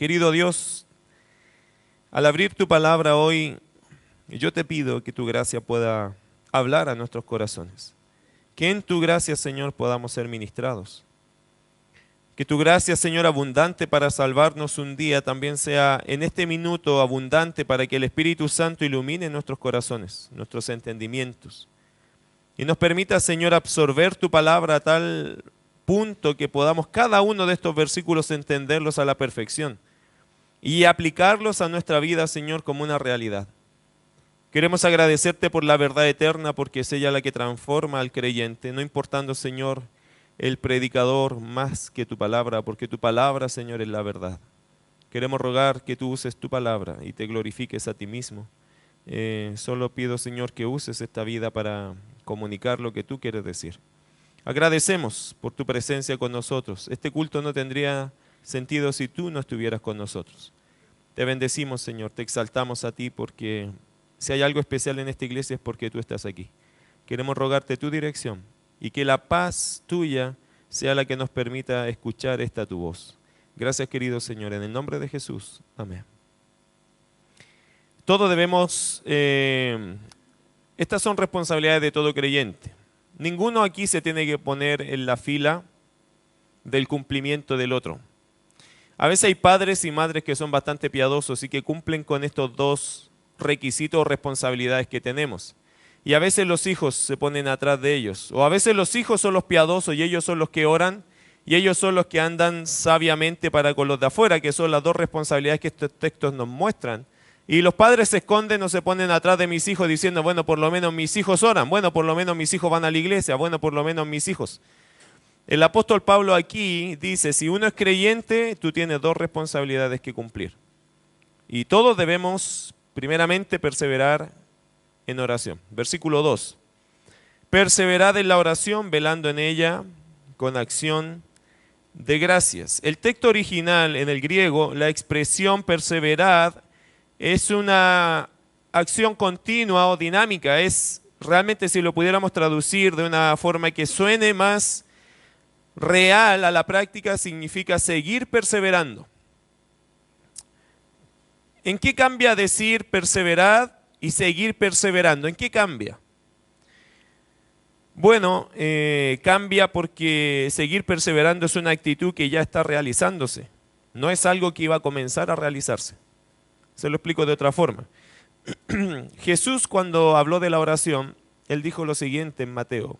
Querido Dios, al abrir tu palabra hoy, yo te pido que tu gracia pueda hablar a nuestros corazones. Que en tu gracia, Señor, podamos ser ministrados. Que tu gracia, Señor, abundante para salvarnos un día, también sea en este minuto abundante para que el Espíritu Santo ilumine nuestros corazones, nuestros entendimientos. Y nos permita, Señor, absorber tu palabra a tal punto que podamos cada uno de estos versículos entenderlos a la perfección y aplicarlos a nuestra vida, Señor, como una realidad. Queremos agradecerte por la verdad eterna, porque es ella la que transforma al creyente, no importando, Señor, el predicador más que tu palabra, porque tu palabra, Señor, es la verdad. Queremos rogar que tú uses tu palabra y te glorifiques a ti mismo. Solo pido, Señor, que uses esta vida para comunicar lo que tú quieres decir. Agradecemos por tu presencia con nosotros. Este culto no tendría sentido si tú no estuvieras con nosotros. Te bendecimos, Señor, te exaltamos a ti, porque si hay algo especial en esta iglesia es porque tú estás aquí. Queremos rogarte tu dirección y que la paz tuya sea la que nos permita escuchar esta tu voz. Gracias, querido Señor, en el nombre de Jesús. Amén. Todos debemos, estas son responsabilidades de todo creyente. Ninguno aquí se tiene que poner en la fila del cumplimiento del otro. A veces hay padres y madres que son bastante piadosos y que cumplen con estos dos requisitos o responsabilidades que tenemos. Y a veces los hijos se ponen atrás de ellos. O a veces los hijos son los piadosos y ellos son los que oran y ellos son los que andan sabiamente para con los de afuera, que son las dos responsabilidades que estos textos nos muestran. Y los padres se esconden o se ponen atrás de mis hijos diciendo, bueno, por lo menos mis hijos oran, bueno, por lo menos mis hijos van a la iglesia, bueno, por lo menos mis hijos. El apóstol Pablo aquí dice, si uno es creyente, tú tienes dos responsabilidades que cumplir. Y todos debemos, primeramente, perseverar en oración. Versículo 2. Perseverad en la oración, velando en ella con acción de gracias. El texto original en el griego, la expresión perseverad, es una acción continua o dinámica. Es realmente, si lo pudiéramos traducir de una forma que suene más real a la práctica, significa seguir perseverando. ¿En qué cambia decir perseverad y seguir perseverando? ¿En qué cambia? Bueno, cambia porque seguir perseverando es una actitud que ya está realizándose. No es algo que iba a comenzar a realizarse. Se lo explico de otra forma. Jesús, cuando habló de la oración, él dijo lo siguiente en Mateo: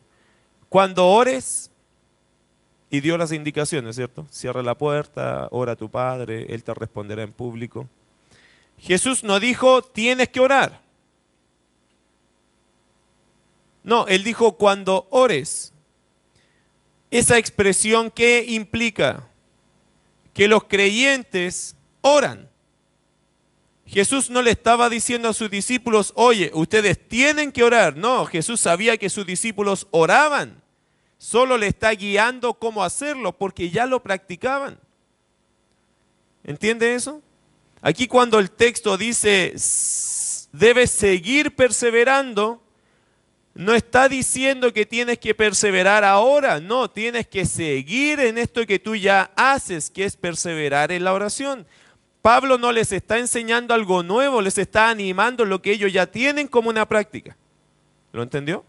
cuando ores, y dio las indicaciones, ¿cierto? Cierra la puerta, ora a tu Padre, Él te responderá en público. Jesús no dijo, tienes que orar. No, Él dijo, cuando ores. Esa expresión, ¿qué implica? Que los creyentes oran. Jesús no le estaba diciendo a sus discípulos, oye, ustedes tienen que orar. No, Jesús sabía que sus discípulos oraban. Solo le está guiando cómo hacerlo, porque ya lo practicaban. ¿Entiende eso? Aquí cuando el texto dice, debes seguir perseverando, no está diciendo que tienes que perseverar ahora. No, tienes que seguir en esto que tú ya haces, que es perseverar en la oración. Pablo no les está enseñando algo nuevo, les está animando lo que ellos ya tienen como una práctica. ¿Lo entendió?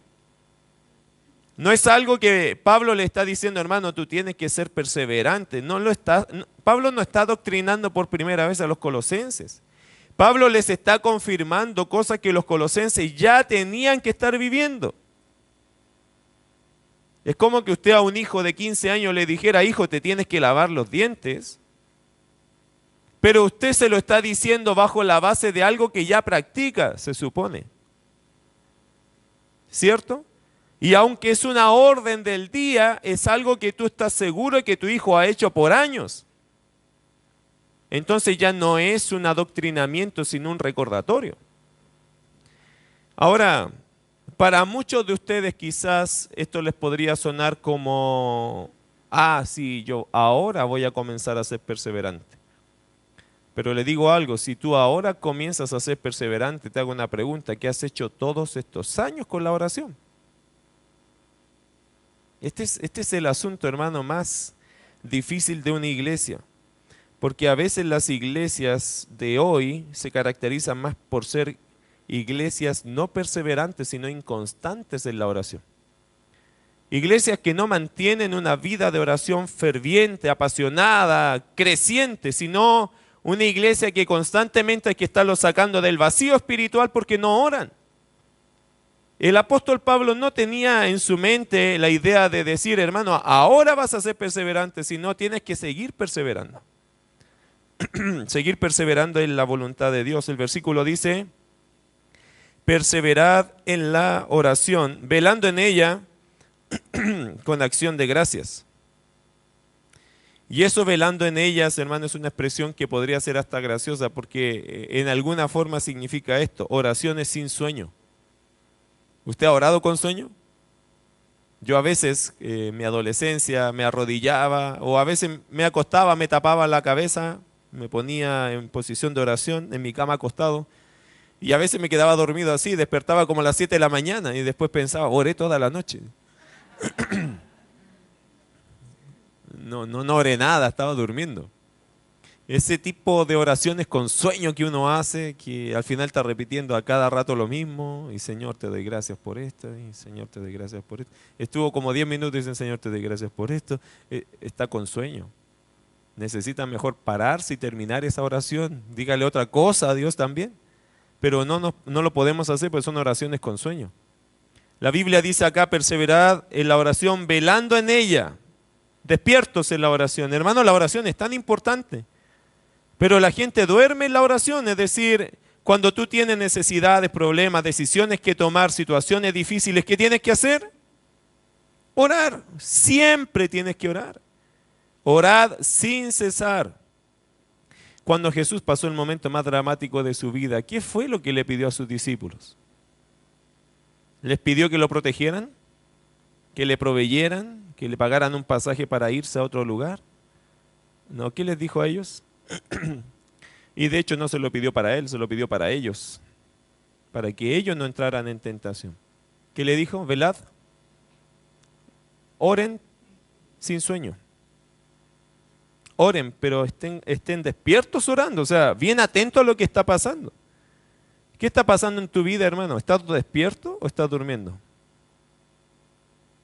No es algo que Pablo le está diciendo, hermano, tú tienes que ser perseverante. Pablo no está doctrinando por primera vez a los colosenses. Pablo les está confirmando cosas que los colosenses ya tenían que estar viviendo. Es como que usted a un hijo de 15 años le dijera, hijo, te tienes que lavar los dientes. Pero usted se lo está diciendo bajo la base de algo que ya practica, se supone. ¿Cierto? Y aunque es una orden del día, es algo que tú estás seguro que tu hijo ha hecho por años. Entonces ya no es un adoctrinamiento, sino un recordatorio. Ahora, para muchos de ustedes quizás esto les podría sonar como, sí, yo ahora voy a comenzar a ser perseverante. Pero le digo algo, si tú ahora comienzas a ser perseverante, te hago una pregunta, ¿qué has hecho todos estos años con la oración? Este es el asunto, hermano, más difícil de una iglesia. Porque a veces las iglesias de hoy se caracterizan más por ser iglesias no perseverantes, sino inconstantes en la oración. Iglesias que no mantienen una vida de oración ferviente, apasionada, creciente, sino una iglesia que constantemente hay que estarlo sacando del vacío espiritual porque no oran. El apóstol Pablo no tenía en su mente la idea de decir, hermano, ahora vas a ser perseverante, sino tienes que seguir perseverando. Seguir perseverando en la voluntad de Dios. El versículo dice, perseverad en la oración, velando en ella con acción de gracias. Y eso velando en ellas, hermano, es una expresión que podría ser hasta graciosa porque en alguna forma significa esto, oraciones sin sueño. ¿Usted ha orado con sueño? Yo a veces, en mi adolescencia, me arrodillaba o a veces me acostaba, me tapaba la cabeza, me ponía en posición de oración en mi cama acostado y a veces me quedaba dormido así, despertaba como a las 7 de la mañana y después pensaba, oré toda la noche. No oré nada, estaba durmiendo. Ese tipo de oraciones con sueño que uno hace, que al final está repitiendo a cada rato lo mismo, y Señor te doy gracias por esto, y Señor te doy gracias por esto. Estuvo como 10 minutos y dicen Señor te doy gracias por esto. Está con sueño. Necesita mejor pararse y terminar esa oración. Dígale otra cosa a Dios también. Pero no lo podemos hacer porque son oraciones con sueño. La Biblia dice acá, perseverad en la oración, velando en ella. Despiertos en la oración. Hermano, la oración es tan importante. Pero la gente duerme en la oración, es decir, cuando tú tienes necesidades, problemas, decisiones que tomar, situaciones difíciles, ¿qué tienes que hacer? Orar. Siempre tienes que orar. Orad sin cesar. Cuando Jesús pasó el momento más dramático de su vida, ¿qué fue lo que le pidió a sus discípulos? ¿Les pidió que lo protegieran? ¿Que le proveyeran? ¿Que le pagaran un pasaje para irse a otro lugar? No, ¿qué les dijo a ellos? Y de hecho no se lo pidió para él, se lo pidió para ellos, para que ellos no entraran en tentación. ¿Qué le dijo? Velad, oren sin sueño. Oren, pero estén despiertos orando, o sea, bien atentos a lo que está pasando. ¿Qué está pasando en tu vida, hermano? ¿Estás despierto o estás durmiendo?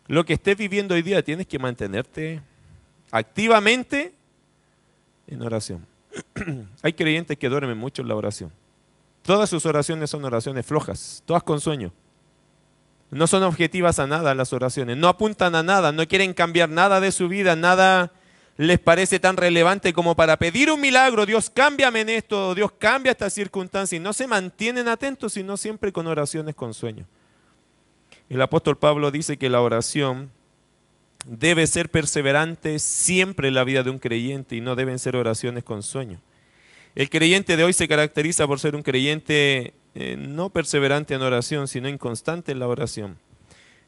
Lo que estés viviendo hoy día tienes que mantenerte activamente en oración. Hay creyentes que duermen mucho en la oración. Todas sus oraciones son oraciones flojas, todas con sueño. No son objetivas a nada las oraciones, no apuntan a nada, no quieren cambiar nada de su vida, nada les parece tan relevante como para pedir un milagro. Dios, cámbiame en esto, Dios, cambia esta circunstancia. Y no se mantienen atentos, sino siempre con oraciones con sueño. El apóstol Pablo dice que la oración debe ser perseverante siempre en la vida de un creyente y no deben ser oraciones con sueño. El creyente de hoy se caracteriza por ser un creyente no perseverante en oración, sino inconstante en la oración.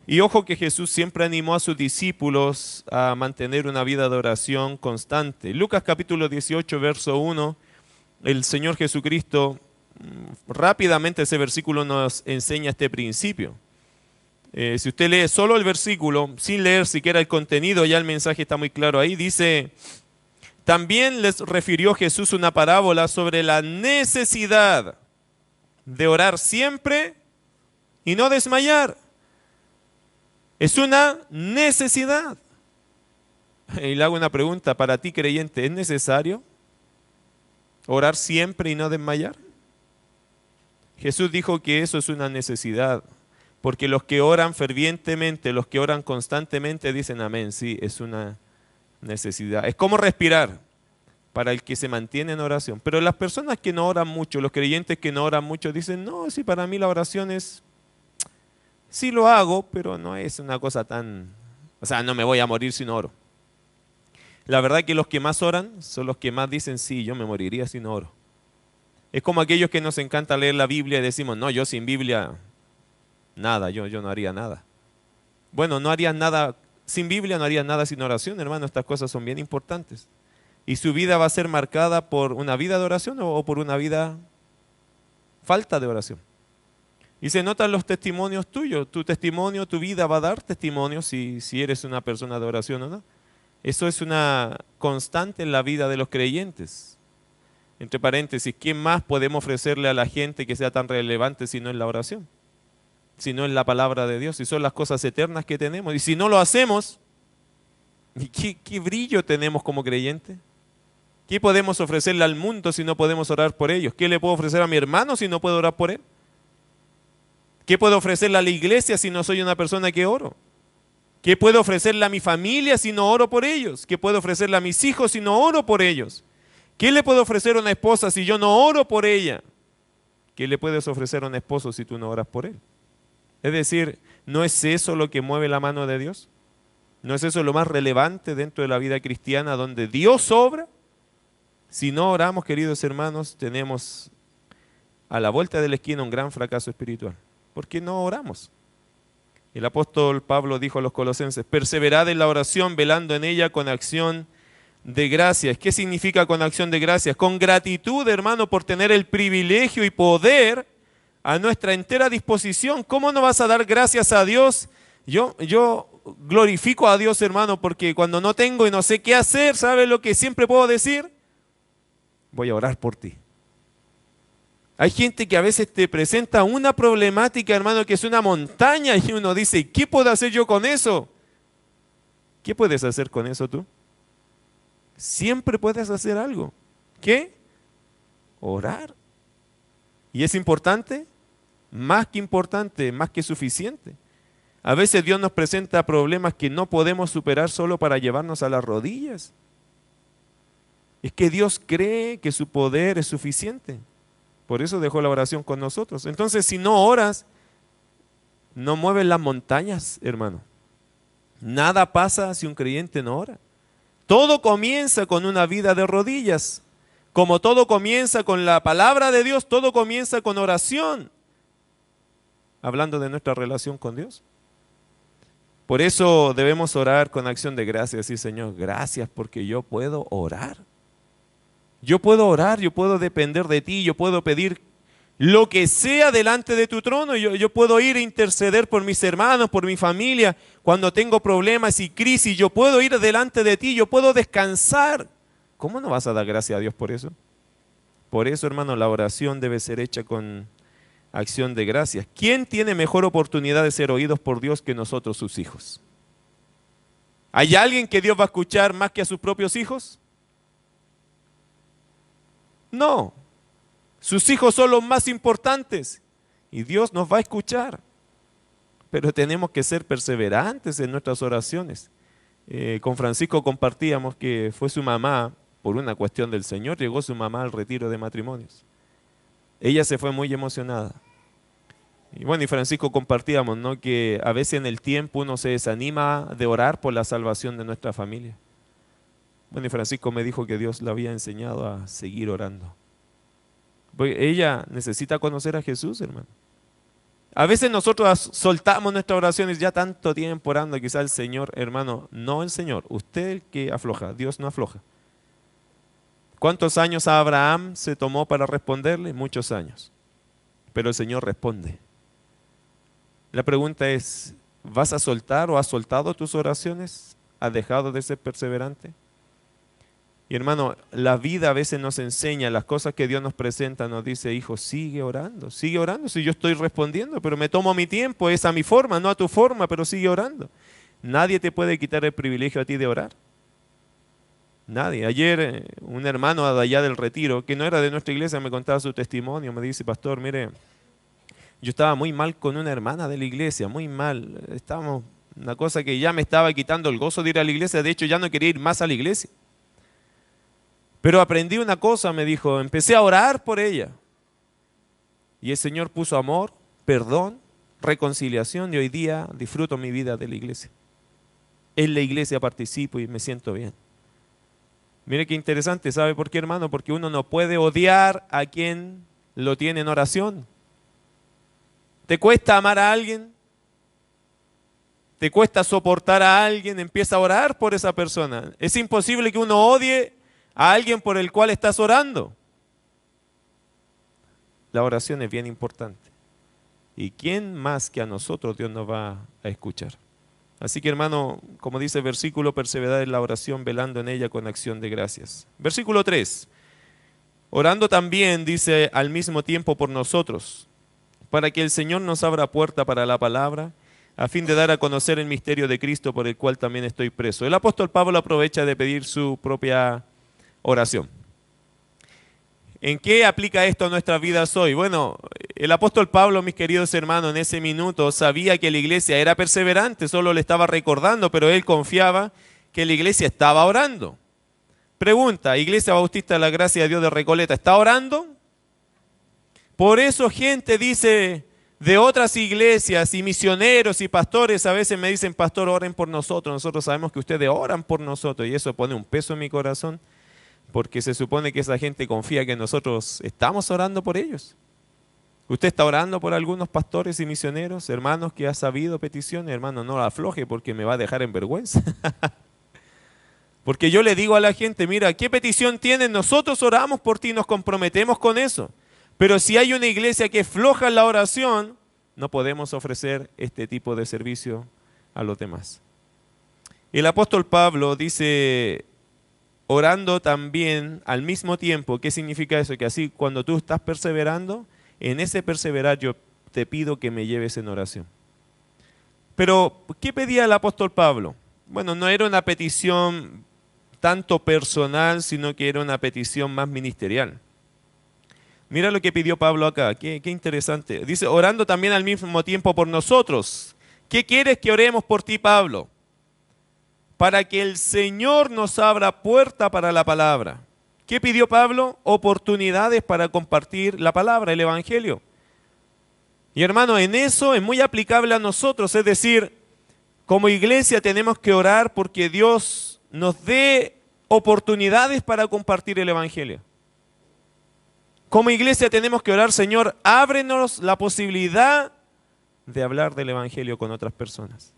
Y ojo que Jesús siempre animó a sus discípulos a mantener una vida de oración constante. Lucas capítulo 18, verso 1, el Señor Jesucristo, rápidamente ese versículo nos enseña este principio. Si usted lee solo el versículo, sin leer siquiera el contenido, ya el mensaje está muy claro ahí, dice, también les refirió Jesús una parábola sobre la necesidad de orar siempre y no desmayar. Es una necesidad. Y le hago una pregunta, para ti creyente, ¿es necesario orar siempre y no desmayar? Jesús dijo que eso es una necesidad. Porque los que oran fervientemente, los que oran constantemente dicen amén, sí, es una necesidad. Es como respirar para el que se mantiene en oración. Pero las personas que no oran mucho, los creyentes que no oran mucho, dicen, no, sí, para mí la oración es, sí lo hago, pero no es una cosa tan, o sea, no me voy a morir si no oro. La verdad que los que más oran son los que más dicen, sí, yo me moriría si no oro. Es como aquellos que nos encanta leer la Biblia y decimos, no, yo sin Biblia... nada, yo no haría nada. Bueno, no harías nada sin Biblia, no harías nada sin oración, hermano. Estas cosas son bien importantes. Y su vida va a ser marcada por una vida de oración o por una vida falta de oración. Y se notan los testimonios tuyos. Tu testimonio, tu vida va a dar testimonio si eres una persona de oración o no. Eso es una constante en la vida de los creyentes. Entre paréntesis, ¿qué más podemos ofrecerle a la gente que sea tan relevante si no es la oración? Si no es la palabra de Dios, si son las cosas eternas que tenemos. Y si no lo hacemos, ¿qué brillo tenemos como creyentes? ¿Qué podemos ofrecerle al mundo si no podemos orar por ellos? ¿Qué le puedo ofrecer a mi hermano si no puedo orar por él? ¿Qué puedo ofrecerle a la iglesia si no soy una persona que oro? ¿Qué puedo ofrecerle a mi familia si no oro por ellos? ¿Qué puedo ofrecerle a mis hijos si no oro por ellos? ¿Qué le puedo ofrecer a una esposa si yo no oro por ella? ¿Qué le puedes ofrecer a un esposo si tú no oras por él? Es decir, ¿no es eso lo que mueve la mano de Dios? ¿No es eso lo más relevante dentro de la vida cristiana donde Dios obra? Si no oramos, queridos hermanos, tenemos a la vuelta de la esquina un gran fracaso espiritual. ¿Por qué no oramos? El apóstol Pablo dijo a los colosenses, perseverad en la oración, velando en ella con acción de gracias. ¿Qué significa con acción de gracias? Con gratitud, hermano, por tener el privilegio y poder a nuestra entera disposición. ¿Cómo no vas a dar gracias a Dios? Yo glorifico a Dios, hermano, porque cuando no tengo y no sé qué hacer, ¿sabes lo que siempre puedo decir? Voy a orar por ti. Hay gente que a veces te presenta una problemática, hermano, que es una montaña y uno dice, ¿qué puedo hacer yo con eso? ¿Qué puedes hacer con eso tú? Siempre puedes hacer algo. ¿Qué? Orar. ¿Y es importante? Más que suficiente. A veces Dios nos presenta problemas que no podemos superar solo para llevarnos a las rodillas. Es que Dios cree que su poder es suficiente. Por eso dejó la oración con nosotros. Entonces, si no oras, no mueves las montañas, hermano. Nada pasa si un creyente no ora. Todo comienza con una vida de rodillas. Como todo comienza con la palabra de Dios, todo comienza con oración. Hablando de nuestra relación con Dios. Por eso debemos orar con acción de gracias. Sí, Señor, gracias porque yo puedo orar. Yo puedo orar, yo puedo depender de ti, yo puedo pedir lo que sea delante de tu trono. Yo puedo ir a interceder por mis hermanos, por mi familia. Cuando tengo problemas y crisis, yo puedo ir delante de ti, yo puedo descansar. ¿Cómo no vas a dar gracias a Dios por eso? Por eso, hermano, la oración debe ser hecha con acción de gracias. ¿Quién tiene mejor oportunidad de ser oídos por Dios que nosotros, sus hijos? ¿Hay alguien que Dios va a escuchar más que a sus propios hijos? No. Sus hijos son los más importantes y Dios nos va a escuchar. Pero tenemos que ser perseverantes en nuestras oraciones. Con Francisco compartíamos que fue su mamá, por una cuestión del Señor, llegó su mamá al retiro de matrimonios. Ella se fue muy emocionada. Y bueno, y Francisco compartíamos, ¿no?, que a veces en el tiempo uno se desanima de orar por la salvación de nuestra familia. Bueno, y Francisco me dijo que Dios le había enseñado a seguir orando. Porque ella necesita conocer a Jesús, hermano. A veces nosotros soltamos nuestras oraciones ya tanto tiempo orando, quizá el Señor, hermano, no el Señor, usted el que afloja, Dios no afloja. ¿Cuántos años a Abraham se tomó para responderle? Muchos años. Pero el Señor responde. La pregunta es, ¿vas a soltar o has soltado tus oraciones? ¿Has dejado de ser perseverante? Y hermano, la vida a veces nos enseña, las cosas que Dios nos presenta, nos dice, hijo, sigue orando, si yo estoy respondiendo, pero me tomo mi tiempo, es a mi forma, no a tu forma, pero sigue orando. Nadie te puede quitar el privilegio a ti de orar. Nadie. Ayer un hermano de allá del retiro, que no era de nuestra iglesia, me contaba su testimonio, me dice, pastor, mire, yo estaba muy mal con una hermana de la iglesia, muy mal, estábamos, una cosa que ya me estaba quitando el gozo de ir a la iglesia, de hecho ya no quería ir más a la iglesia. Pero aprendí una cosa, me dijo, empecé a orar por ella. Y el Señor puso amor, perdón, reconciliación y hoy día disfruto mi vida de la iglesia. En la iglesia participo y me siento bien. Mire qué interesante, ¿sabe por qué, hermano? Porque uno no puede odiar a quien lo tiene en oración. ¿Te cuesta amar a alguien? ¿Te cuesta soportar a alguien? Empieza a orar por esa persona. Es imposible que uno odie a alguien por el cual estás orando. La oración es bien importante. ¿Y quién más que a nosotros Dios nos va a escuchar? Así que hermano, como dice el versículo, perseverad en la oración, velando en ella con acción de gracias. Versículo 3. Orando también, dice, al mismo tiempo por nosotros, para que el Señor nos abra puerta para la palabra, a fin de dar a conocer el misterio de Cristo por el cual también estoy preso. El apóstol Pablo aprovecha de pedir su propia oración. ¿En qué aplica esto a nuestras vidas hoy? Bueno, el apóstol Pablo, mis queridos hermanos, en ese minuto sabía que la iglesia era perseverante, solo le estaba recordando, pero él confiaba que la iglesia estaba orando. Pregunta, Iglesia Bautista de la Gracia de Dios de Recoleta, ¿está orando? Por eso gente dice de otras iglesias y misioneros y pastores a veces me dicen, pastor, oren por nosotros. Nosotros sabemos que ustedes oran por nosotros y eso pone un peso en mi corazón porque se supone que esa gente confía que nosotros estamos orando por ellos. ¿Usted está orando por algunos pastores y misioneros, hermanos, que ha sabido peticiones? Hermano, no la afloje porque me va a dejar en vergüenza. Porque yo le digo a la gente, mira, ¿qué petición tienen? Nosotros oramos por ti, nos comprometemos con eso. Pero si hay una iglesia que floja en la oración, no podemos ofrecer este tipo de servicio a los demás. El apóstol Pablo dice, orando también al mismo tiempo. ¿Qué significa eso? Que así cuando tú estás perseverando, en ese perseverar yo te pido que me lleves en oración. Pero, ¿qué pedía el apóstol Pablo? Bueno, no era una petición tanto personal, sino que era una petición más ministerial. Mira lo que pidió Pablo acá, qué interesante. Dice, orando también al mismo tiempo por nosotros. ¿Qué quieres que oremos por ti, Pablo? Para que el Señor nos abra puerta para la palabra. ¿Qué pidió Pablo? Oportunidades para compartir la palabra, el Evangelio. Y hermano, en eso es muy aplicable a nosotros, es decir, como iglesia tenemos que orar porque Dios nos dé oportunidades para compartir el Evangelio. Como iglesia tenemos que orar, Señor, ábrenos la posibilidad de hablar del Evangelio con otras personas.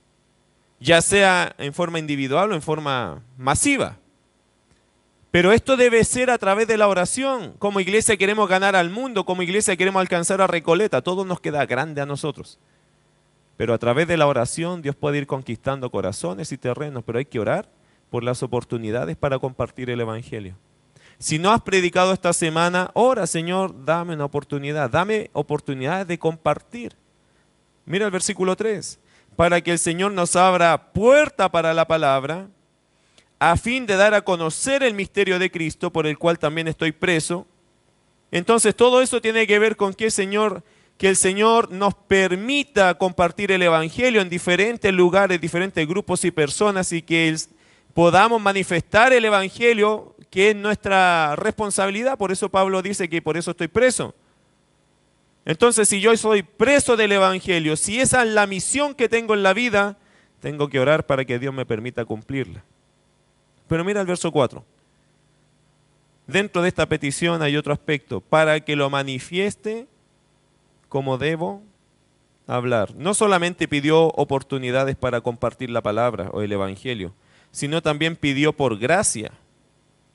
Ya sea en forma individual o en forma masiva. Pero esto debe ser a través de la oración. Como iglesia queremos ganar al mundo, como iglesia queremos alcanzar a Recoleta. Todo nos queda grande a nosotros. Pero a través de la oración Dios puede ir conquistando corazones y terrenos, pero hay que orar por las oportunidades para compartir el Evangelio. Si no has predicado esta semana, ora, Señor, dame una oportunidad, dame oportunidades de compartir. Mira el versículo 3, para que el Señor nos abra puerta para la palabra, a fin de dar a conocer el misterio de Cristo, por el cual también estoy preso. Entonces todo eso tiene que ver con que el Señor nos permita compartir el Evangelio en diferentes lugares, diferentes grupos y personas, y que podamos manifestar el Evangelio, que es nuestra responsabilidad. Por eso Pablo dice que por eso estoy preso. Entonces, si yo soy preso del Evangelio, si esa es la misión que tengo en la vida, tengo que orar para que Dios me permita cumplirla. Pero mira el verso 4. Dentro de esta petición hay otro aspecto, para que lo manifieste como debo hablar. No solamente pidió oportunidades para compartir la palabra o el Evangelio, sino también pidió por gracia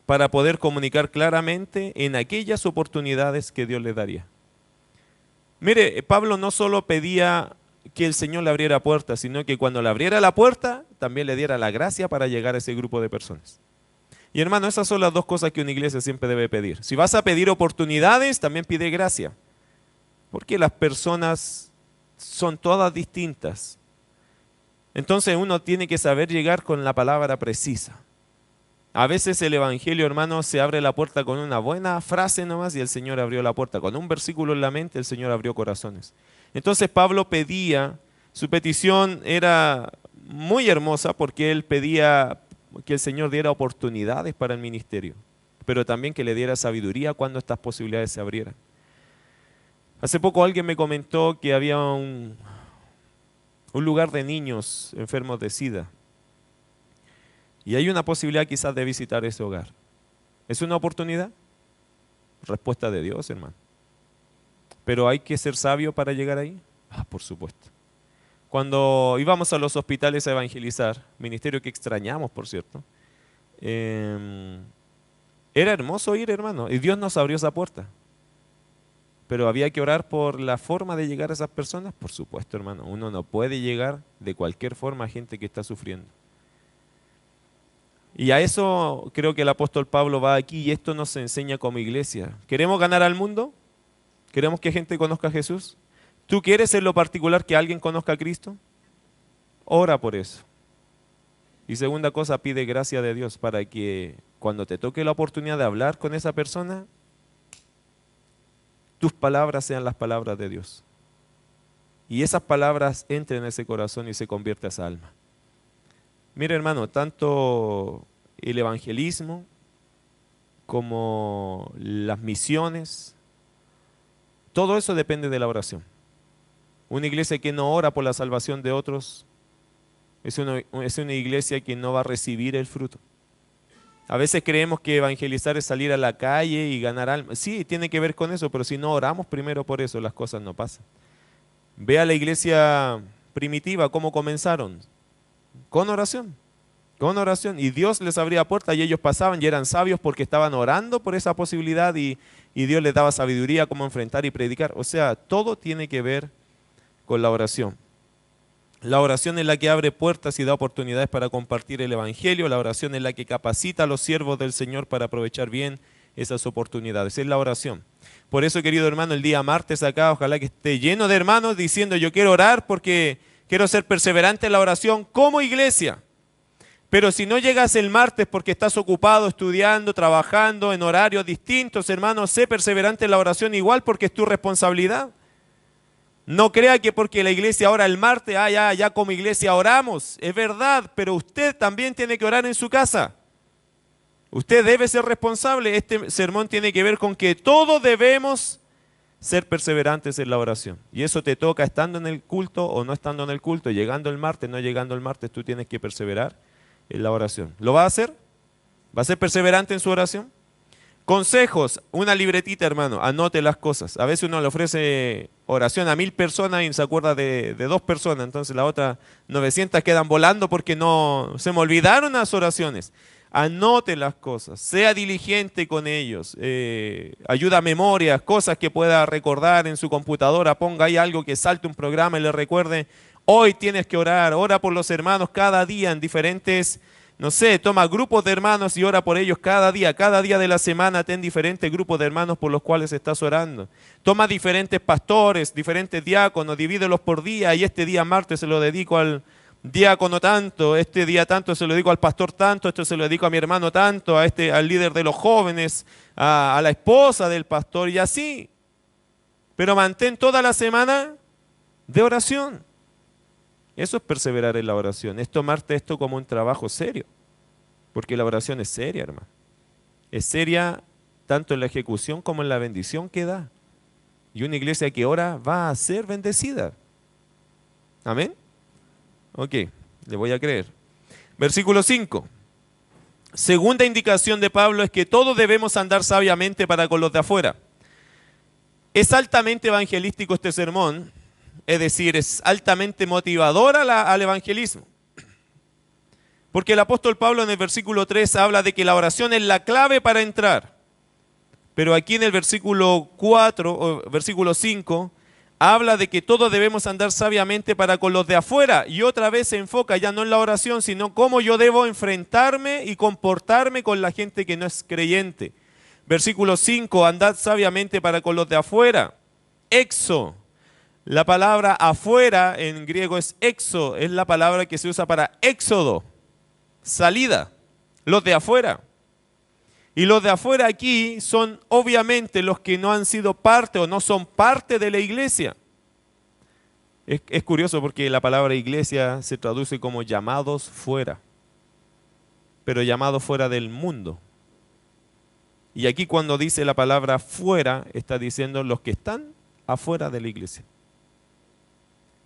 para poder comunicar claramente en aquellas oportunidades que Dios le daría. Mire, Pablo no solo pedía que el Señor le abriera puertas, sino que cuando le abriera la puerta, también le diera la gracia para llegar a ese grupo de personas. Y hermano, esas son las dos cosas que una iglesia siempre debe pedir. Si vas a pedir oportunidades, también pide gracia. Porque las personas son todas distintas. Entonces uno tiene que saber llegar con la palabra precisa. A veces el Evangelio, hermano, se abre la puerta con una buena frase nomás y el Señor abrió la puerta. Con un versículo en la mente, el Señor abrió corazones. Entonces Pablo pedía, su petición era muy hermosa porque él pedía que el Señor diera oportunidades para el ministerio, pero también que le diera sabiduría cuando estas posibilidades se abrieran. Hace poco alguien me comentó que había un lugar de niños enfermos de SIDA. Y hay una posibilidad quizás de visitar ese hogar. ¿Es una oportunidad? Respuesta de Dios, hermano. ¿Pero hay que ser sabio para llegar ahí? Por supuesto. Cuando íbamos a los hospitales a evangelizar, ministerio que extrañamos, por cierto, era hermoso ir, hermano, y Dios nos abrió esa puerta. Pero había que orar por la forma de llegar a esas personas. Por supuesto, hermano, uno no puede llegar de cualquier forma a gente que está sufriendo. Y a eso creo que el apóstol Pablo va aquí y esto nos enseña como iglesia. ¿Queremos ganar al mundo? ¿Queremos que gente conozca a Jesús? ¿Tú quieres en lo particular que alguien conozca a Cristo? Ora por eso. Y segunda cosa, pide gracia de Dios para que cuando te toque la oportunidad de hablar con esa persona, tus palabras sean las palabras de Dios. Y esas palabras entren en ese corazón y se convierta a esa alma. Mira, hermano, tanto el evangelismo como las misiones, todo eso depende de la oración. Una iglesia que no ora por la salvación de otros es una iglesia que no va a recibir el fruto. A veces creemos que evangelizar es salir a la calle y ganar almas. Sí, tiene que ver con eso, pero si no oramos primero por eso, las cosas no pasan. Ve a la iglesia primitiva, cómo comenzaron. Con oración. Con oración. Y Dios les abría puertas y ellos pasaban y eran sabios porque estaban orando por esa posibilidad y Dios les daba sabiduría cómo enfrentar y predicar. O sea, todo tiene que ver con la oración. La oración es la que abre puertas y da oportunidades para compartir el Evangelio. La oración es la que capacita a los siervos del Señor para aprovechar bien esas oportunidades. Es la oración. Por eso, querido hermano, el día martes acá, ojalá que esté lleno de hermanos diciendo yo quiero orar porque quiero ser perseverante en la oración como iglesia. Pero si no llegas el martes porque estás ocupado estudiando, trabajando en horarios distintos, hermano, sé perseverante en la oración igual porque es tu responsabilidad. No crea que porque la iglesia ora el martes, ya como iglesia oramos. Es verdad, pero usted también tiene que orar en su casa. Usted debe ser responsable. Este sermón tiene que ver con que todos debemos ser perseverantes en la oración. Y eso te toca estando en el culto o no estando en el culto, llegando el martes, no llegando el martes, tú tienes que perseverar en la oración. ¿Lo va a hacer? ¿Va a ser perseverante en su oración? Consejos, una libretita, hermano, anote las cosas. A veces uno le ofrece oración a 1000 personas y se acuerda de 2 personas, entonces las otras 900 quedan volando porque no se me olvidaron las oraciones. Anote las cosas, sea diligente con ellos, ayuda a memoria, cosas que pueda recordar en su computadora, ponga ahí algo que salte un programa y le recuerde, hoy tienes que orar, ora por los hermanos cada día en diferentes. No sé, toma grupos de hermanos y ora por ellos cada día de la semana ten diferentes grupos de hermanos por los cuales estás orando. Toma diferentes pastores, diferentes diáconos, divídelos por día y este día martes se lo dedico al diácono tanto, este día tanto se lo dedico al pastor tanto, esto se lo dedico a mi hermano tanto, al líder de los jóvenes, a la esposa del pastor y así. Pero mantén toda la semana de oración. Eso es perseverar en la oración, es tomarte esto como un trabajo serio, porque la oración es seria, hermano. Es seria tanto en la ejecución como en la bendición que da. Y una iglesia que ora va a ser bendecida. ¿Amén? Ok, le voy a creer. Versículo 5. Segunda indicación de Pablo es que todos debemos andar sabiamente para con los de afuera. Es altamente evangelístico este sermón. Es decir, es altamente motivador al evangelismo. Porque el apóstol Pablo en el versículo 3 habla de que la oración es la clave para entrar. Pero aquí en el versículo 4, o versículo 5, habla de que todos debemos andar sabiamente para con los de afuera. Y otra vez se enfoca ya no en la oración, sino cómo yo debo enfrentarme y comportarme con la gente que no es creyente. Versículo 5, andad sabiamente para con los de afuera. Exo. La palabra afuera en griego es exo, es la palabra que se usa para éxodo, salida, los de afuera. Y los de afuera aquí son obviamente los que no han sido parte o no son parte de la iglesia. Es curioso porque la palabra iglesia se traduce como llamados fuera, pero llamados fuera del mundo. Y aquí cuando dice la palabra fuera, está diciendo los que están afuera de la iglesia.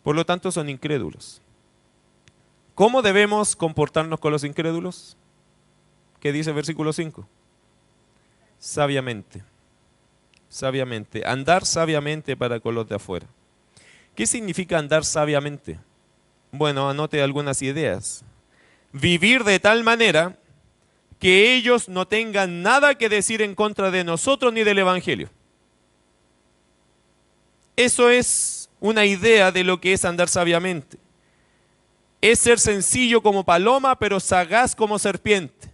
Por lo tanto, son incrédulos. ¿Cómo debemos comportarnos con los incrédulos? ¿Qué dice el versículo 5? Sabiamente. Sabiamente. Andar sabiamente para con los de afuera. ¿Qué significa andar sabiamente? Bueno, anote algunas ideas. Vivir de tal manera que ellos no tengan nada que decir en contra de nosotros ni del Evangelio. eso es una idea de lo que es andar sabiamente. Es ser sencillo como paloma, pero sagaz como serpiente.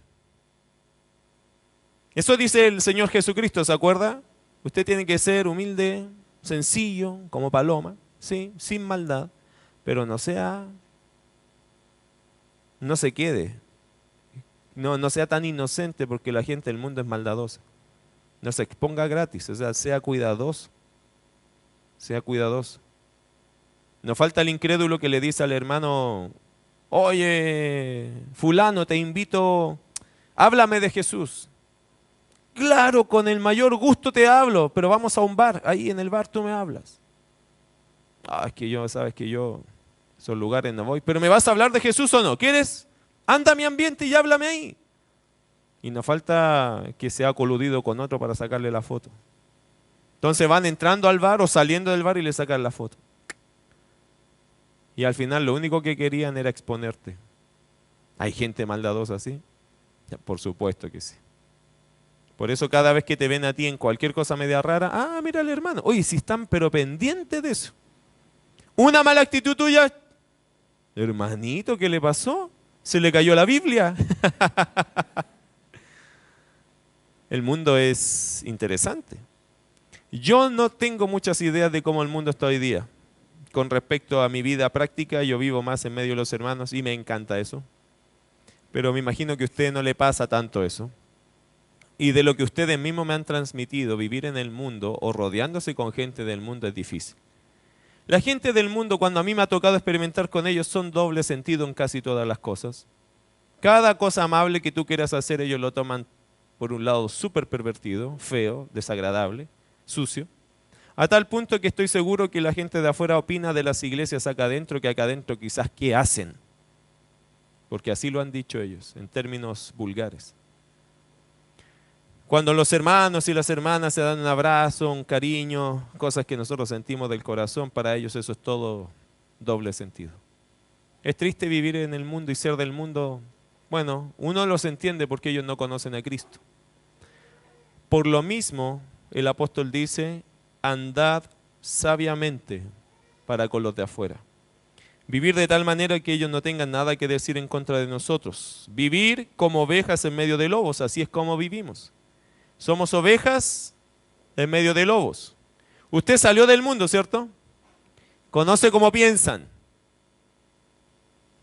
Eso dice el Señor Jesucristo, ¿se acuerda? Usted tiene que ser humilde, sencillo, como paloma, sí, sin maldad, pero no se quede, no sea tan inocente porque la gente del mundo es maldadosa. No se exponga gratis, o sea, sea cuidadoso, sea cuidadoso. No falta el incrédulo que le dice al hermano, oye, fulano, te invito, háblame de Jesús. Claro, con el mayor gusto te hablo, pero vamos a un bar, ahí en el bar tú me hablas. Es que sabes que yo, esos lugares no voy, pero ¿me vas a hablar de Jesús o no? ¿Quieres? Anda a mi ambiente y háblame ahí. Y no falta que sea coludido con otro para sacarle la foto. Entonces van entrando al bar o saliendo del bar y le sacan la foto. Y al final lo único que querían era exponerte. ¿Hay gente maldadosa así? Ya, por supuesto que sí. Por eso cada vez que te ven a ti en cualquier cosa media rara, mira al hermano. Oye, si están pero pendientes de eso. Una mala actitud tuya, hermanito, ¿qué le pasó? ¿Se le cayó la Biblia? El mundo es interesante. Yo no tengo muchas ideas de cómo el mundo está hoy día. Con respecto a mi vida práctica, yo vivo más en medio de los hermanos y me encanta eso. Pero me imagino que a usted no le pasa tanto eso. Y de lo que ustedes mismos me han transmitido, vivir en el mundo o rodeándose con gente del mundo es difícil. La gente del mundo, cuando a mí me ha tocado experimentar con ellos, son doble sentido en casi todas las cosas. Cada cosa amable que tú quieras hacer, ellos lo toman por un lado súper pervertido, feo, desagradable, sucio. A tal punto que estoy seguro que la gente de afuera opina de las iglesias acá adentro, que acá adentro quizás qué hacen. Porque así lo han dicho ellos, en términos vulgares. Cuando los hermanos y las hermanas se dan un abrazo, un cariño, cosas que nosotros sentimos del corazón, para ellos eso es todo doble sentido. Es triste vivir en el mundo y ser del mundo. Bueno, uno los entiende porque ellos no conocen a Cristo. Por lo mismo, el apóstol dice, andad sabiamente para con los de afuera. Vivir de tal manera que ellos no tengan nada que decir en contra de nosotros. Vivir como ovejas en medio de lobos, así es como vivimos. Somos ovejas en medio de lobos. Usted salió del mundo, ¿cierto? Conoce cómo piensan.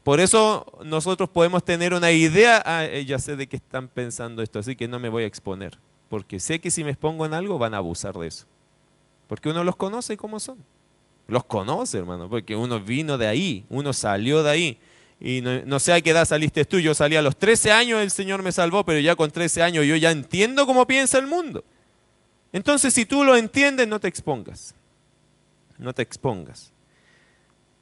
Por eso nosotros podemos tener una idea, ya sé de qué están pensando esto, así que no me voy a exponer. Porque sé que si me expongo en algo van a abusar de eso. Porque uno los conoce cómo son. Los conoce, hermano, porque uno vino de ahí, uno salió de ahí. Y no sé a qué edad saliste tú, yo salí a los 13 años, el Señor me salvó, pero ya con 13 años yo ya entiendo cómo piensa el mundo. Entonces, si tú lo entiendes, no te expongas. No te expongas.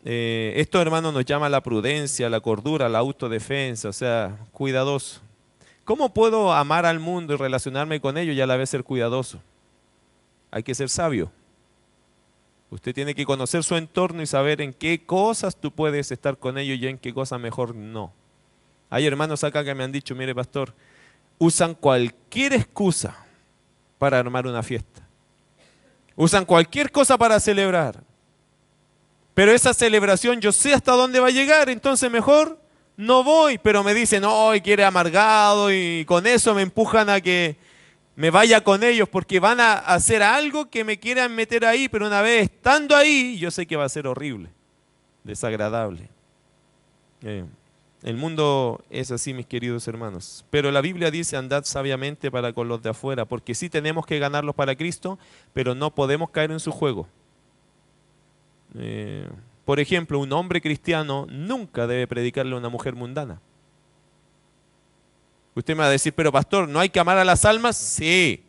Esto, hermano, nos llama a la prudencia, a la cordura, a la autodefensa, o sea, cuidadoso. ¿Cómo puedo amar al mundo y relacionarme con ellos y a la vez ser cuidadoso? Hay que ser sabio. Usted tiene que conocer su entorno y saber en qué cosas tú puedes estar con ellos y en qué cosas mejor no. Hay hermanos acá que me han dicho, mire pastor, usan cualquier excusa para armar una fiesta. Usan cualquier cosa para celebrar. Pero esa celebración yo sé hasta dónde va a llegar, entonces mejor no voy. Pero me dicen, no, y quiere amargado y con eso me empujan a que me vaya con ellos porque van a hacer algo que me quieran meter ahí, pero una vez estando ahí, yo sé que va a ser horrible, desagradable. El mundo es así, mis queridos hermanos. Pero la Biblia dice, andad sabiamente para con los de afuera, porque sí tenemos que ganarlos para Cristo, pero no podemos caer en su juego. Por ejemplo, un hombre cristiano nunca debe predicarle a una mujer mundana. Usted me va a decir, pero pastor, ¿no hay que amar a las almas? Sí,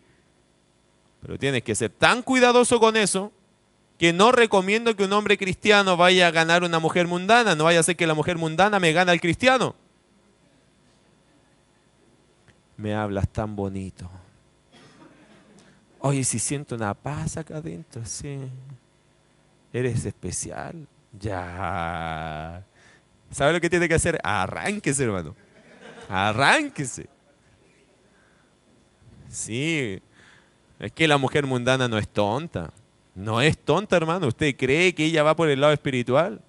pero tienes que ser tan cuidadoso con eso que no recomiendo que un hombre cristiano vaya a ganar una mujer mundana. No vaya a ser que la mujer mundana me gane al cristiano. Me hablas tan bonito. Oye, si siento una paz acá adentro, sí. Eres especial. Ya. ¿Sabe lo que tiene que hacer? Arránquese, hermano. Arránquese. Sí, es que la mujer mundana no es tonta. No es tonta, hermano. ¿Usted cree que ella va por el lado espiritual?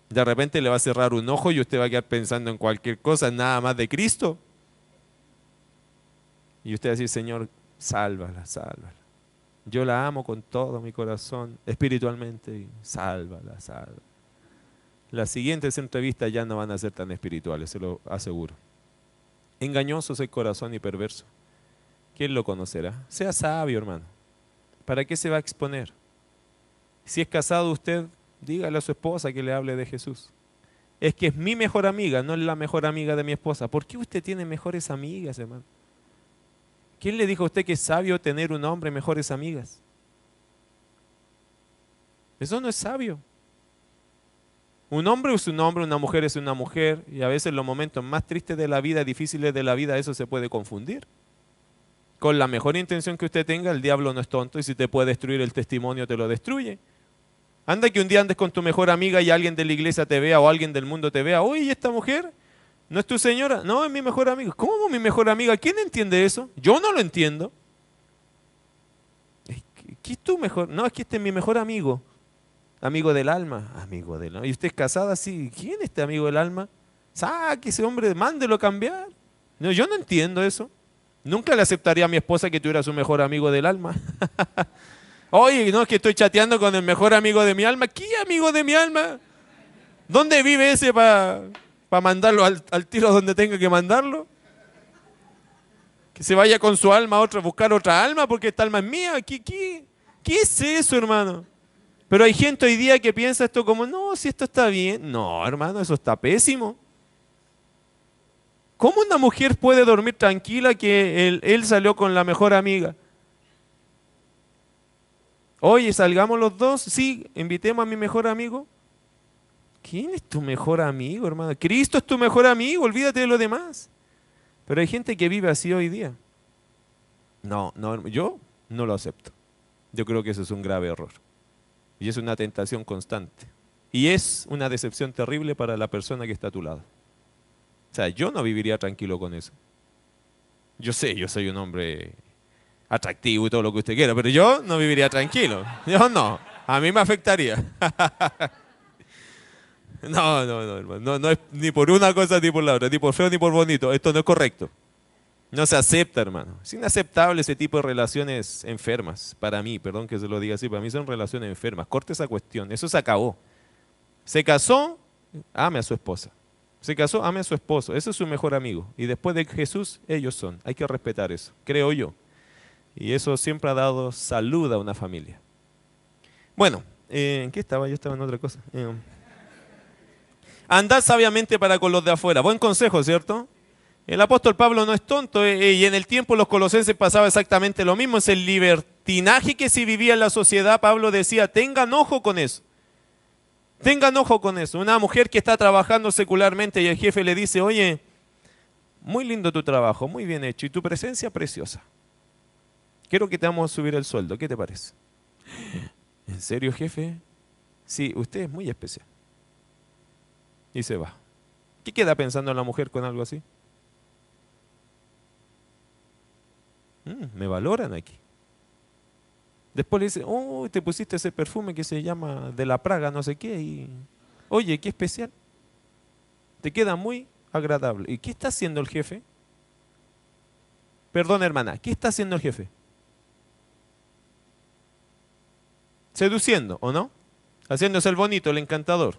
De repente le va a cerrar un ojo y usted va a quedar pensando en cualquier cosa, nada más de Cristo. Y usted va a decir, Señor, sálvala, sálvala. Yo la amo con todo mi corazón, espiritualmente, y sálvala, sálvala. Las siguientes entrevistas ya no van a ser tan espirituales, se lo aseguro. Engañoso es el corazón y perverso. ¿Quién lo conocerá? Sea sabio, hermano. ¿Para qué se va a exponer? Si es casado usted, dígale a su esposa que le hable de Jesús. Es que es mi mejor amiga, no es la mejor amiga de mi esposa. ¿Por qué usted tiene mejores amigas, hermano? ¿Quién le dijo a usted que es sabio tener un hombre mejores amigas? Eso no es sabio. Un hombre es un hombre, una mujer es una mujer, y a veces en los momentos más tristes de la vida, difíciles de la vida, eso se puede confundir. Con la mejor intención que usted tenga, el diablo no es tonto, y si te puede destruir el testimonio, te lo destruye. Anda que un día andes con tu mejor amiga y alguien de la iglesia te vea o alguien del mundo te vea. Oye, ¿y esta mujer? ¿No es tu señora? No, es mi mejor amiga. ¿Cómo mi mejor amiga? ¿Quién entiende eso? Yo no lo entiendo. ¿Qué es tu mejor? No, es que este es mi mejor amigo. Amigo del alma. Amigo del alma. ¿Y usted es casada así? ¿Quién es este amigo del alma? Saque ese hombre, mándelo a cambiar. No, yo no entiendo eso. Nunca le aceptaría a mi esposa que tuviera su mejor amigo del alma. Oye, no, es que estoy chateando con el mejor amigo de mi alma. ¿Qué amigo de mi alma? ¿Dónde vive ese para mandarlo al tiro donde tenga que mandarlo? Que se vaya con su alma a otra, buscar otra alma porque esta alma es mía. ¿Qué es eso, hermano? Pero hay gente hoy día que piensa esto como, no, si esto está bien. No, hermano, eso está pésimo. ¿Cómo una mujer puede dormir tranquila que él salió con la mejor amiga? Oye, salgamos los dos, sí, invitemos a mi mejor amigo. ¿Quién es tu mejor amigo, hermano? Cristo es tu mejor amigo, olvídate de lo demás. Pero hay gente que vive así hoy día. No, no, yo no lo acepto. Yo creo que eso es un grave error. Y es una tentación constante. Y es una decepción terrible para la persona que está a tu lado. O sea, yo no viviría tranquilo con eso. Yo sé, yo soy un hombre atractivo y todo lo que usted quiera, pero yo no viviría tranquilo. Yo no. A mí me afectaría. No, hermano. No, no es ni por una cosa ni por la otra, ni por feo ni por bonito. Esto no es correcto. No se acepta, hermano. Es inaceptable ese tipo de relaciones enfermas. Para mí, perdón que se lo diga así, para mí son relaciones enfermas. Corte esa cuestión. Eso se acabó. Se casó, ame a su esposa. Se casó, ame a su esposo. Ese es su mejor amigo. Y después de Jesús, ellos son. Hay que respetar eso, creo yo. Y eso siempre ha dado salud a una familia. Bueno, ¿en qué estaba? Yo estaba en otra cosa. Andad sabiamente para con los de afuera. Buen consejo, ¿cierto? El apóstol Pablo no es tonto y en el tiempo los colosenses pasaba exactamente lo mismo. Es el libertinaje que se vivía en la sociedad. Pablo decía, tengan ojo con eso. Tengan ojo con eso. Una mujer que está trabajando secularmente y el jefe le dice, oye, muy lindo tu trabajo, muy bien hecho y tu presencia preciosa. Quiero que te vamos a subir el sueldo, ¿qué te parece? ¿En serio, jefe? Sí, usted es muy especial. Y se va. ¿Qué queda pensando la mujer con algo así? Me valoran aquí. Después le dice, oh, te pusiste ese perfume que se llama de la Praga, no sé qué, y oye, qué especial. Te queda muy agradable. ¿Y qué está haciendo el jefe? Perdón, hermana, ¿qué está haciendo el jefe? Seduciendo, ¿o no? Haciéndose el bonito, el encantador.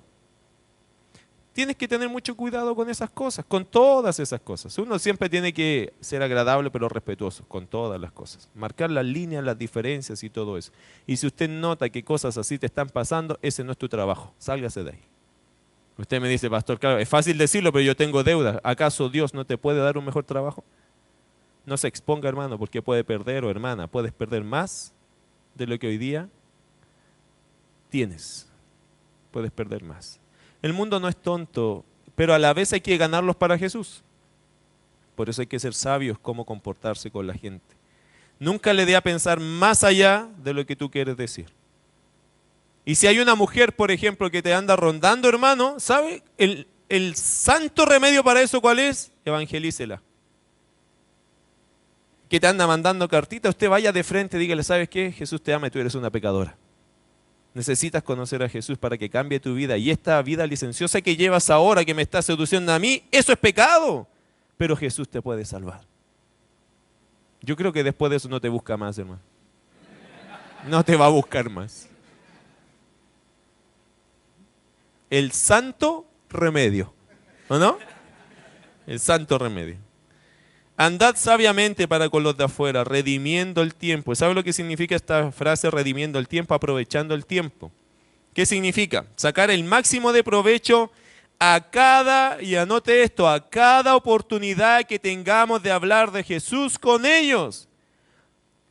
Tienes que tener mucho cuidado con esas cosas, con todas esas cosas. Uno siempre tiene que ser agradable pero respetuoso con todas las cosas. Marcar las líneas, las diferencias y todo eso. Y si usted nota que cosas así te están pasando, ese no es tu trabajo. Sálgase de ahí. Usted me dice, pastor, claro, es fácil decirlo, pero yo tengo deudas. ¿Acaso Dios no te puede dar un mejor trabajo? No se exponga, hermano, porque puede perder, o hermana, puedes perder más de lo que hoy día tienes. Puedes perder más. El mundo no es tonto, pero a la vez hay que ganarlos para Jesús. Por eso hay que ser sabios cómo comportarse con la gente. Nunca le dé a pensar más allá de lo que tú quieres decir. Y si hay una mujer, por ejemplo, que te anda rondando, hermano, ¿sabe? El santo remedio para eso, ¿cuál es? Evangelícela. que te anda mandando cartitas, usted vaya de frente, dígale, ¿sabes qué? Jesús te ama y tú eres una pecadora. Necesitas conocer a Jesús para que cambie tu vida. Y esta vida licenciosa que llevas ahora, que me está seduciendo a mí, eso es pecado. Pero Jesús te puede salvar. Yo creo que después de eso no te busca más, hermano. No te va a buscar más. El santo remedio. ¿O no? El santo remedio. Andad sabiamente para con los de afuera, redimiendo el tiempo. ¿Sabe lo que significa esta frase, redimiendo el tiempo, aprovechando el tiempo? ¿Qué significa? Sacar el máximo de provecho a cada, y anote esto, a cada oportunidad que tengamos de hablar de Jesús con ellos.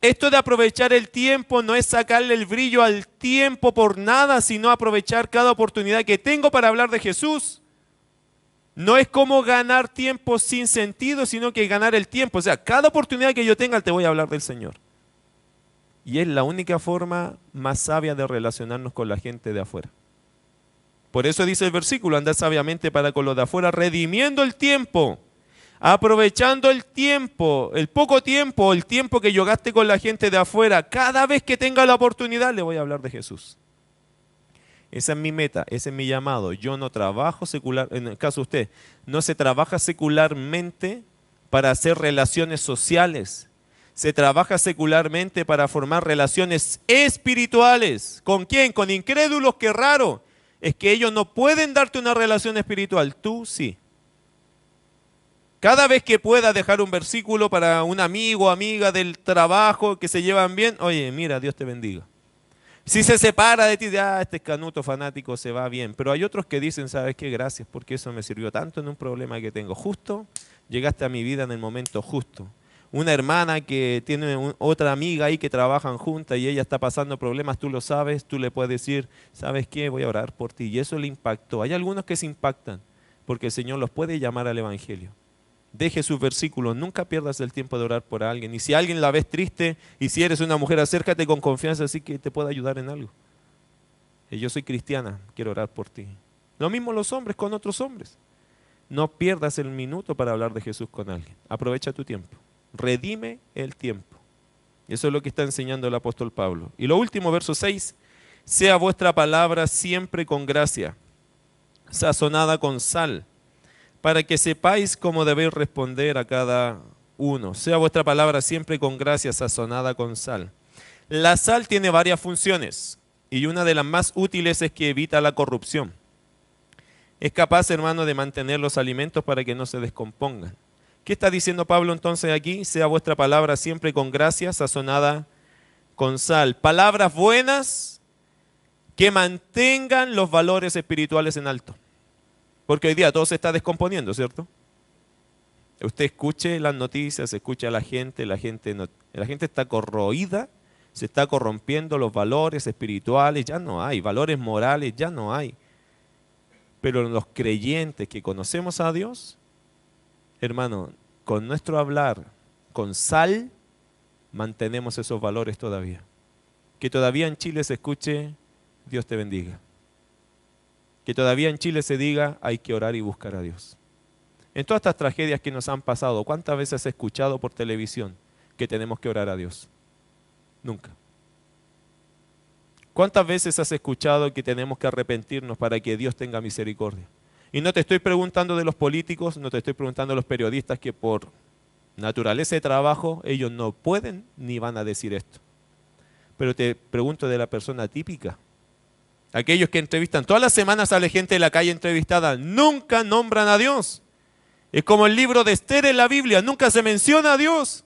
Esto de aprovechar el tiempo no es sacarle el brillo al tiempo por nada, sino aprovechar cada oportunidad que tengo para hablar de Jesús. No es como ganar tiempo sin sentido, sino que ganar el tiempo. O sea, cada oportunidad que yo tenga te voy a hablar del Señor. Y es la única forma más sabia de relacionarnos con la gente de afuera. Por eso dice el versículo, andad sabiamente para con los de afuera, redimiendo el tiempo, aprovechando el tiempo, el poco tiempo, el tiempo que yo gaste con la gente de afuera. Cada vez que tenga la oportunidad le voy a hablar de Jesús. Esa es mi meta, ese es mi llamado. Yo no trabajo secular, en el caso de usted, no se trabaja secularmente para hacer relaciones sociales. Se trabaja secularmente para formar relaciones espirituales. ¿Con quién? Con incrédulos, qué raro. Es que ellos no pueden darte una relación espiritual, tú sí. Cada vez que pueda dejar un versículo para un amigo o amiga del trabajo que se llevan bien, oye, mira, Dios te bendiga. Si se separa de ti, este canuto fanático se va bien. Pero hay otros que dicen, ¿sabes qué? Gracias, porque eso me sirvió tanto en un problema que tengo. Justo llegaste a mi vida en el momento justo. Una hermana que tiene otra amiga ahí que trabajan juntas y ella está pasando problemas, tú lo sabes, tú le puedes decir, ¿sabes qué? Voy a orar por ti. Y eso le impactó. Hay algunos que se impactan porque el Señor los puede llamar al Evangelio. Deje sus versículos, nunca pierdas el tiempo de orar por alguien. Y si alguien la ves triste y si eres una mujer, acércate con confianza así que te pueda ayudar en algo. Yo soy cristiana, quiero orar por ti. Lo mismo los hombres con otros hombres. No pierdas el minuto para hablar de Jesús con alguien. Aprovecha tu tiempo. Redime el tiempo. Eso es lo que está enseñando el apóstol Pablo. Y lo último, verso 6. Sea vuestra palabra siempre con gracia, sazonada con sal, para que sepáis cómo debéis responder a cada uno. Sea vuestra palabra siempre con gracia, sazonada con sal. La sal tiene varias funciones y una de las más útiles es que evita la corrupción. Es capaz, hermano, de mantener los alimentos para que no se descompongan. ¿Qué está diciendo Pablo entonces aquí? Sea vuestra palabra siempre con gracia, sazonada con sal. Palabras buenas que mantengan los valores espirituales en alto. Porque hoy día todo se está descomponiendo, ¿cierto? Usted escuche las noticias, escucha a la gente está corroída, se está corrompiendo los valores espirituales, ya no hay, valores morales ya no hay. Pero los creyentes que conocemos a Dios, hermano, con nuestro hablar, con sal, mantenemos esos valores todavía. Que todavía en Chile se escuche, Dios te bendiga. Que todavía en Chile se diga, hay que orar y buscar a Dios. En todas estas tragedias que nos han pasado, ¿cuántas veces has escuchado por televisión que tenemos que orar a Dios? Nunca. ¿Cuántas veces has escuchado que tenemos que arrepentirnos para que Dios tenga misericordia? Y no te estoy preguntando de los políticos, no te estoy preguntando de los periodistas que por naturaleza de trabajo ellos no pueden ni van a decir esto. Pero te pregunto de la persona típica. Aquellos que entrevistan, todas las semanas sale gente de la calle entrevistada, nunca nombran a Dios. Es como el libro de Esther en la Biblia, nunca se menciona a Dios.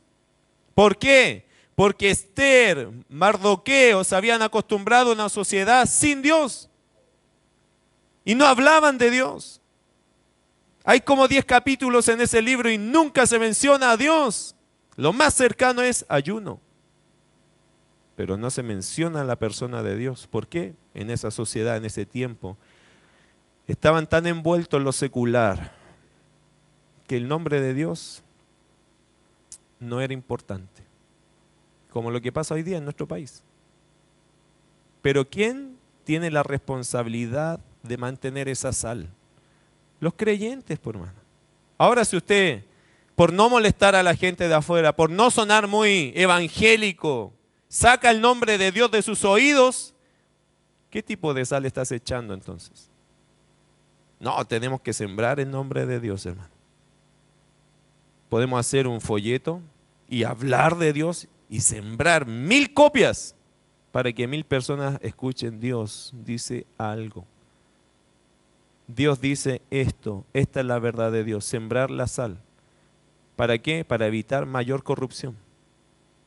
¿Por qué? Porque Esther, Mardoqueo se habían acostumbrado a una sociedad sin Dios. Y no hablaban de Dios. Hay como 10 capítulos en ese libro y nunca se menciona a Dios. Lo más cercano es ayuno. Pero no se menciona la persona de Dios. ¿Por qué? En esa sociedad, en ese tiempo, estaban tan envueltos en lo secular que el nombre de Dios no era importante, como lo que pasa hoy día en nuestro país. Pero ¿quién tiene la responsabilidad de mantener esa sal? Los creyentes, por hermano. Ahora, si usted por no molestar a la gente de afuera, por no sonar muy evangélico, saca el nombre de Dios de sus oídos, ¿qué tipo de sal estás echando entonces? No, tenemos que sembrar el nombre de Dios, hermano. Podemos hacer un folleto y hablar de Dios y sembrar 1000 copias para que 1000 personas escuchen. Dios dice algo. Dios dice esto, esta es la verdad de Dios, sembrar la sal. ¿Para qué? Para evitar mayor corrupción.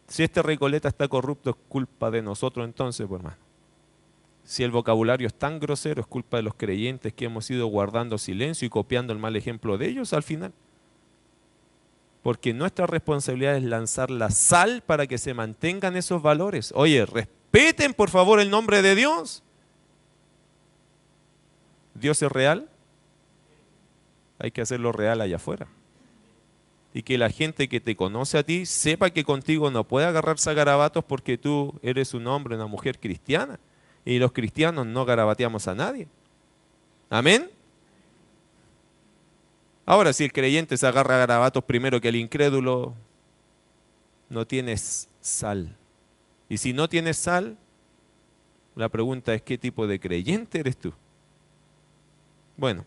Si este Recoleta está corrupto, es culpa de nosotros entonces, pues, hermano. Si el vocabulario es tan grosero, es culpa de los creyentes que hemos ido guardando silencio y copiando el mal ejemplo de ellos al final. Porque nuestra responsabilidad es lanzar la sal para que se mantengan esos valores. Oye, respeten por favor el nombre de Dios. ¿Dios es real? Hay que hacerlo real allá afuera. Y que la gente que te conoce a ti sepa que contigo no puede agarrarse a garabatos porque tú eres un hombre, una mujer cristiana. Y los cristianos no garabateamos a nadie. ¿Amén? Ahora, si el creyente se agarra a garabatos primero que el incrédulo, no tienes sal. Y si no tienes sal, la pregunta es ¿qué tipo de creyente eres tú? Bueno,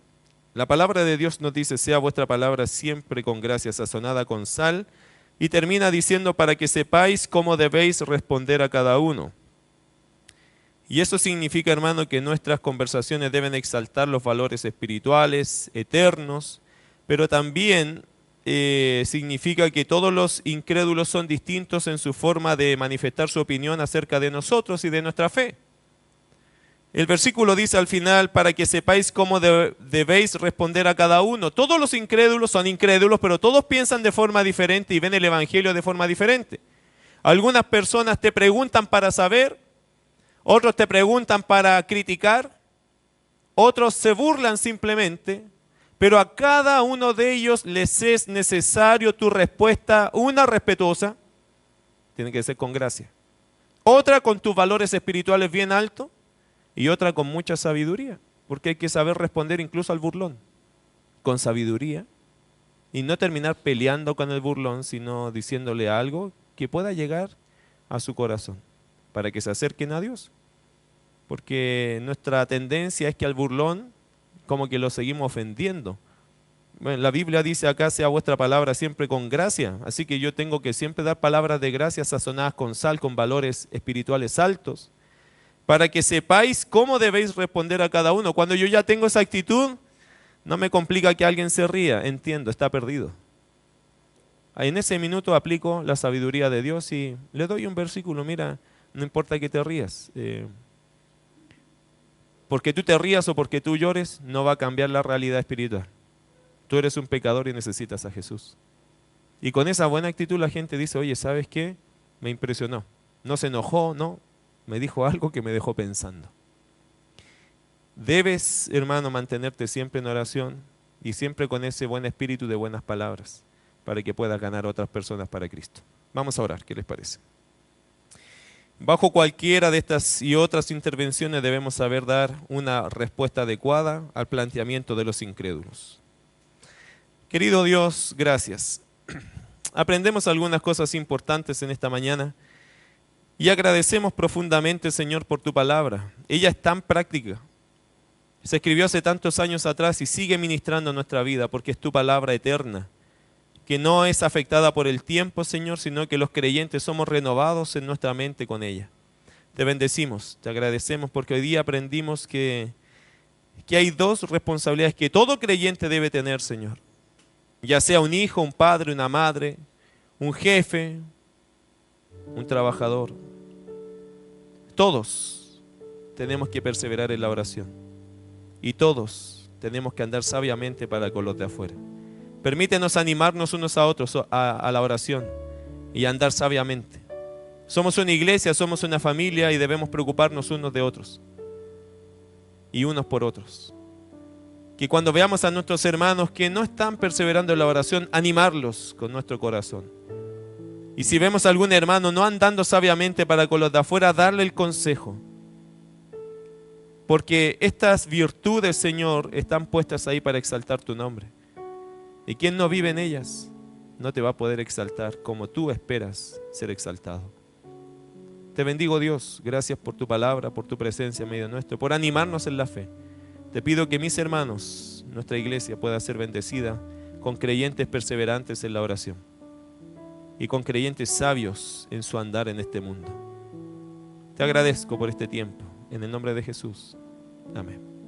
la palabra de Dios nos dice, sea vuestra palabra siempre con gracia, sazonada con sal, y termina diciendo para que sepáis cómo debéis responder a cada uno. Y eso significa, hermano, que nuestras conversaciones deben exaltar los valores espirituales, eternos, pero también significa que todos los incrédulos son distintos en su forma de manifestar su opinión acerca de nosotros y de nuestra fe. El versículo dice al final, para que sepáis cómo debéis responder a cada uno. Todos los incrédulos son incrédulos, pero todos piensan de forma diferente y ven el evangelio de forma diferente. Algunas personas te preguntan para saber, otros te preguntan para criticar, otros se burlan simplemente, pero a cada uno de ellos les es necesario tu respuesta, una respetuosa, tiene que ser con gracia, otra con tus valores espirituales bien altos y otra con mucha sabiduría, porque hay que saber responder incluso al burlón, con sabiduría y no terminar peleando con el burlón, sino diciéndole algo que pueda llegar a su corazón, para que se acerquen a Dios. Porque nuestra tendencia es que al burlón como que lo seguimos ofendiendo. Bueno, la Biblia dice acá, sea vuestra palabra siempre con gracia, así que yo tengo que siempre dar palabras de gracia sazonadas con sal, con valores espirituales altos, para que sepáis cómo debéis responder a cada uno. Cuando yo ya tengo esa actitud, no me complica que alguien se ría, entiendo, está perdido. En ese minuto aplico la sabiduría de Dios y le doy un versículo, mira, no importa que te rías, porque tú te rías o porque tú llores, no va a cambiar la realidad espiritual. Tú eres un pecador y necesitas a Jesús. Y con esa buena actitud la gente dice, oye, ¿sabes qué? Me impresionó. No se enojó, no, me dijo algo que me dejó pensando. Debes, hermano, mantenerte siempre en oración y siempre con ese buen espíritu de buenas palabras para que puedas ganar a otras personas para Cristo. Vamos a orar, ¿qué les parece? Bajo cualquiera de estas y otras intervenciones debemos saber dar una respuesta adecuada al planteamiento de los incrédulos. Querido Dios, gracias. Aprendemos algunas cosas importantes en esta mañana y agradecemos profundamente, Señor, por tu palabra. Ella es tan práctica. Se escribió hace tantos años atrás y sigue ministrando nuestra vida porque es tu palabra eterna, que no es afectada por el tiempo, Señor, sino que los creyentes somos renovados en nuestra mente con ella. Te bendecimos, te agradecemos porque hoy día aprendimos que hay dos responsabilidades que todo creyente debe tener, Señor. Ya sea un hijo, un padre, una madre, un jefe, un trabajador. Todos tenemos que perseverar en la oración. Y todos tenemos que andar sabiamente para con los de afuera. Permítenos animarnos unos a otros a la oración y andar sabiamente. Somos una iglesia, somos una familia y debemos preocuparnos unos de otros y unos por otros. Que cuando veamos a nuestros hermanos que no están perseverando en la oración, animarlos con nuestro corazón. Y si vemos a algún hermano no andando sabiamente para con los de afuera, darle el consejo. Porque estas virtudes, Señor, están puestas ahí para exaltar tu nombre. ¿Y quién no vive en ellas? no te va a poder exaltar como tú esperas ser exaltado. Te bendigo, Dios. Gracias por tu palabra, por tu presencia en medio nuestro, por animarnos en la fe. Te pido que mis hermanos, nuestra iglesia, pueda ser bendecida con creyentes perseverantes en la oración y con creyentes sabios en su andar en este mundo. Te agradezco por este tiempo. En el nombre de Jesús. Amén.